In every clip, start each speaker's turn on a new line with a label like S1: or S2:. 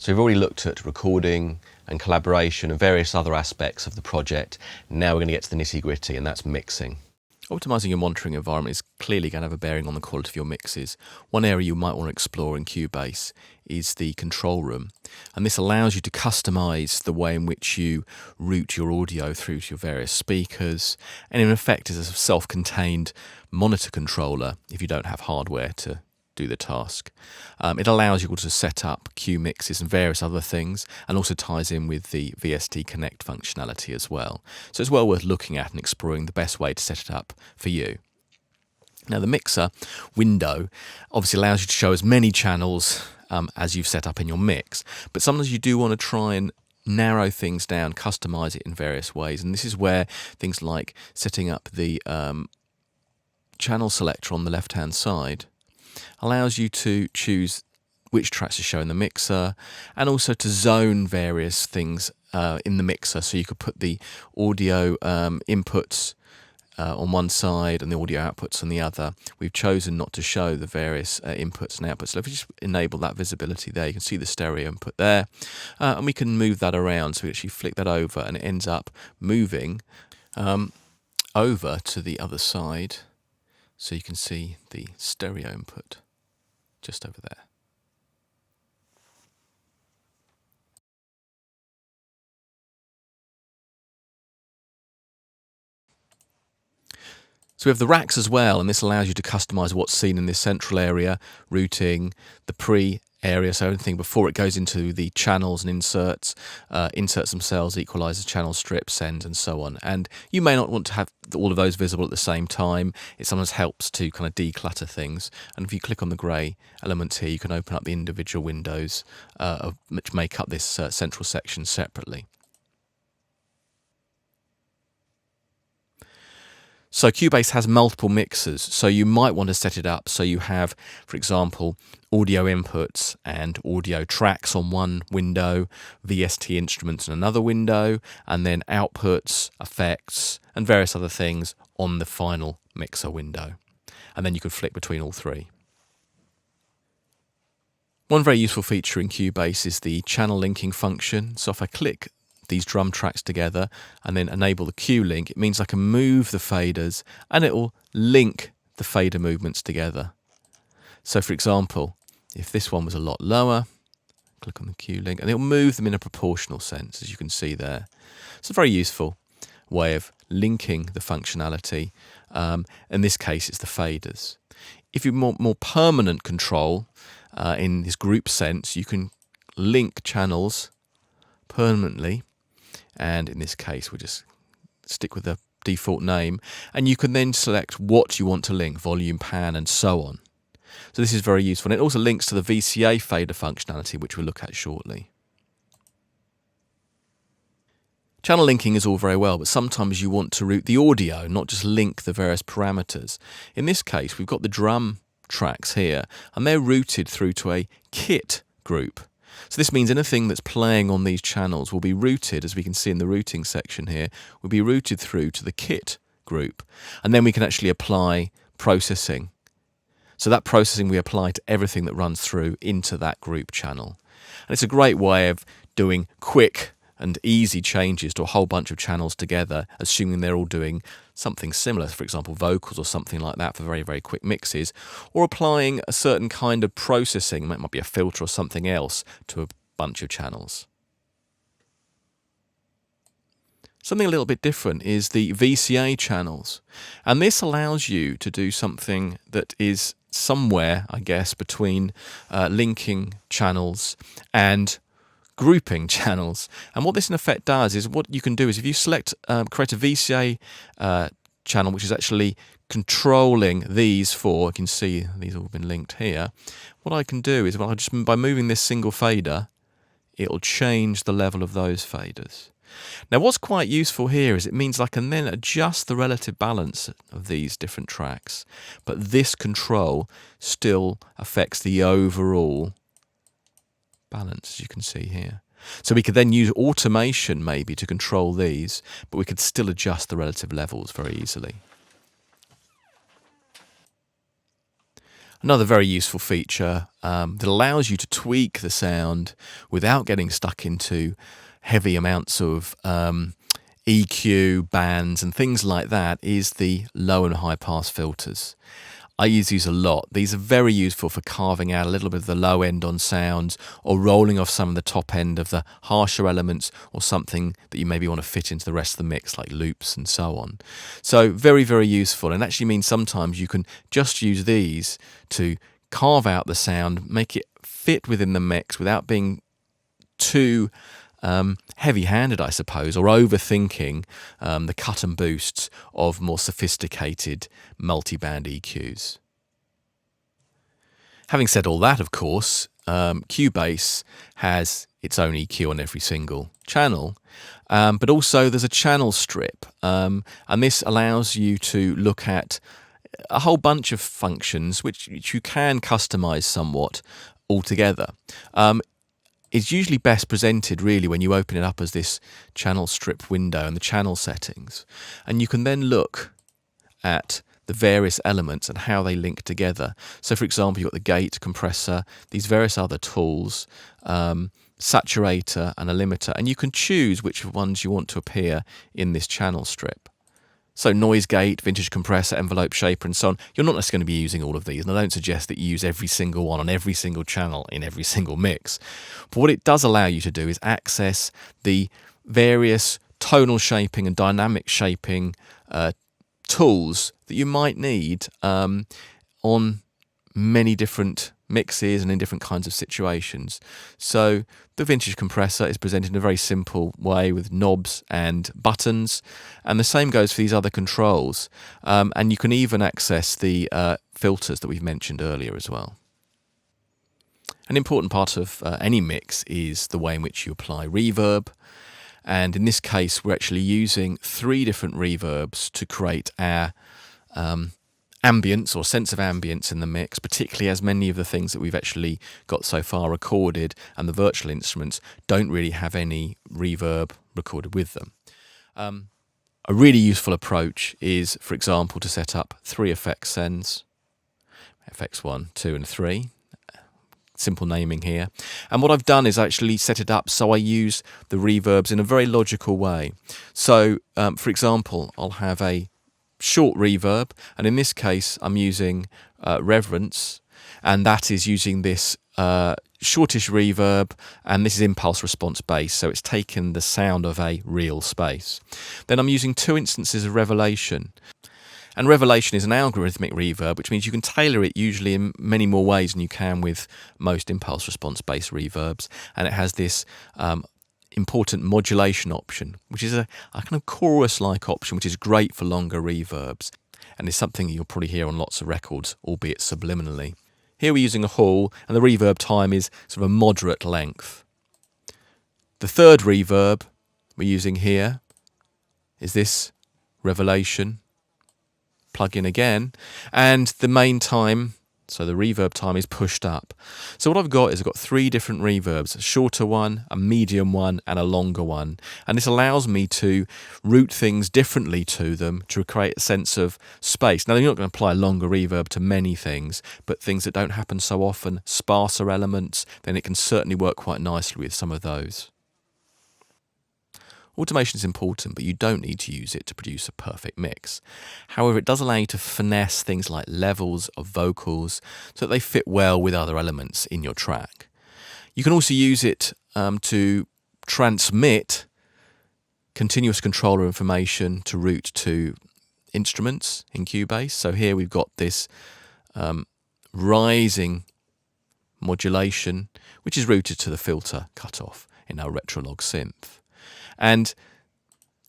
S1: So we've already looked at recording and collaboration and various other aspects of the project. Now we're going to get to the nitty-gritty, and that's mixing. Optimizing your monitoring environment is clearly going to have a bearing on the quality of your mixes. One area you might want to explore in Cubase is the control room, and this allows you to customize the way in which you route your audio through to your various speakers, and in effect is a self-contained monitor controller if you don't have hardware to do the task. It allows you to set up cue mixes and various other things, and also ties in with the VST Connect functionality as well. So it's well worth looking at and exploring the best way to set it up for you. Now the mixer window obviously allows you to show as many channels as you've set up in your mix, but sometimes you do want to try and narrow things down, customize it in various ways, and this is where things like setting up the channel selector on the left hand side allows you to choose which tracks to show in the mixer, and also to zone various things in the mixer. So you could put the audio inputs on one side and the audio outputs on the other. We've chosen not to show the various inputs and outputs. So if we just enable that visibility there, you can see the stereo input there, and we can move that around. So we actually flick that over and it ends up moving over to the other side. So you can see the stereo input just over there. So we have the racks as well, and this allows you to customize what's seen in this central area, routing, the pre-area, so everything before it goes into the channels and inserts, inserts themselves, equalizers, channel strips, sends, and so on. And you may not want to have all of those visible at the same time. It sometimes helps to kind of declutter things. And if you click on the grey elements here, you can open up the individual windows which make up this central section separately. So Cubase has multiple mixers, so you might want to set it up so you have, for example, audio inputs and audio tracks on one window, VST instruments in another window, and then outputs, effects, and various other things on the final mixer window. And then you can flick between all three. One very useful feature in Cubase is the channel linking function. So if I click these drum tracks together and then enable the cue link, it means I can move the faders and it will link the fader movements together. So for example, if this one was a lot lower, click on the cue link and it will move them in a proportional sense, as you can see there. It's a very useful way of linking the functionality. In this case, it's the faders. If you want more permanent control in this group sense, you can link channels permanently. And in this case, we'll just stick with the default name. And you can then select what you want to link, volume, pan, and so on. So this is very useful. And it also links to the VCA fader functionality, which we'll look at shortly. Channel linking is all very well, but sometimes you want to route the audio, not just link the various parameters. In this case, we've got the drum tracks here, and they're routed through to a kit group. So this means anything that's playing on these channels will be routed, as we can see in the routing section here, will be routed through to the kit group. And then we can actually apply processing. So that processing we apply to everything that runs through into that group channel. And it's a great way of doing quick and easy changes to a whole bunch of channels together, assuming they're all doing something similar, for example, vocals or something like that for very, very quick mixes, or applying a certain kind of processing, it might be a filter or something else, to a bunch of channels. Something a little bit different is the VCA channels, and this allows you to do something that is somewhere, I guess, between linking channels and grouping channels. And what this in effect does is, what you can do is, if you select create a VCA channel which is actually controlling these four, you can see these have all been linked here. What I can do is, well, just by moving this single fader, it'll change the level of those faders. Now what's quite useful here is it means I can then adjust the relative balance of these different tracks, but this control still affects the overall balance, as you can see here. So we could then use automation maybe to control these, but we could still adjust the relative levels very easily. Another very useful feature that allows you to tweak the sound without getting stuck into heavy amounts of EQ, bands and things like that is the low and high pass filters. I use these a lot. These are very useful for carving out a little bit of the low end on sounds or rolling off some of the top end of the harsher elements or something that you maybe want to fit into the rest of the mix like loops and so on. So very, very useful, and actually means sometimes you can just use these to carve out the sound, make it fit within the mix without being too heavy-handed, I suppose, or overthinking the cut and boosts of more sophisticated multi-band EQs. Having said all that, of course, Cubase has its own EQ on every single channel, but also there's a channel strip, and this allows you to look at a whole bunch of functions which you can customize somewhat altogether. It's usually best presented really when you open it up as this channel strip window and the channel settings, and you can then look at the various elements and how they link together. So for example, you've got the gate, compressor, these various other tools, saturator and a limiter, and you can choose which ones you want to appear in this channel strip. So noise gate, vintage compressor, envelope shaper and so on. You're not necessarily going to be using all of these, and I don't suggest that you use every single one on every single channel in every single mix. But what it does allow you to do is access the various tonal shaping and dynamic shaping tools that you might need on many different mixes and in different kinds of situations. So the vintage compressor is presented in a very simple way with knobs and buttons, and the same goes for these other controls, and you can even access the filters that we've mentioned earlier as well. An important part of any mix is the way in which you apply reverb, and in this case we're actually using 3 different reverbs to create our ambience or sense of ambience in the mix, particularly as many of the things that we've actually got so far recorded and the virtual instruments don't really have any reverb recorded with them. A really useful approach is, for example, to set up 3 effect sends, effects 1, 2 and 3. Simple naming here. And what I've done is actually set it up so I use the reverbs in a very logical way. So, for example, I'll have a short reverb, and in this case I'm using reverence, and that is using this shortish reverb, and this is impulse response bass, so it's taken the sound of a real space. Then I'm using 2 instances of revelation, and revelation is an algorithmic reverb, which means you can tailor it usually in many more ways than you can with most impulse response bass reverbs, and it has this important modulation option, which is a kind of chorus-like option, which is great for longer reverbs, and is something you'll probably hear on lots of records, albeit subliminally. Here we're using a hall, and the reverb time is sort of a moderate length. The third reverb we're using here is this revelation. Plug in again, and the main time, so the reverb time, is pushed up. So what I've got is I've got 3 different reverbs, a shorter one, a medium one and a longer one, and this allows me to route things differently to them to create a sense of space. Now, you're not going to apply a longer reverb to many things, but things that don't happen so often, sparser elements, then it can certainly work quite nicely with some of those. Automation is important, but you don't need to use it to produce a perfect mix. However, it does allow you to finesse things like levels of vocals so that they fit well with other elements in your track. You can also use it to transmit continuous controller information to route to instruments in Cubase. So here we've got this rising modulation, which is routed to the filter cutoff in our Retrolog synth. And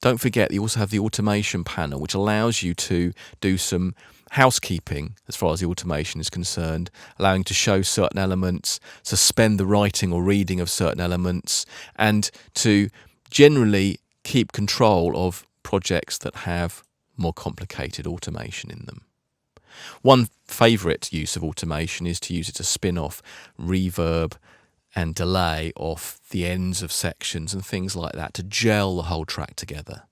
S1: don't forget, you also have the automation panel, which allows you to do some housekeeping as far as the automation is concerned, allowing to show certain elements, suspend the writing or reading of certain elements, and to generally keep control of projects that have more complicated automation in them. One favourite use of automation is to use it to spin off reverb and delay off the ends of sections and things like that to gel the whole track together.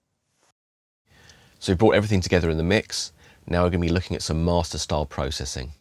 S1: So we've brought everything together in the mix. Now we're going to be looking at some master style processing.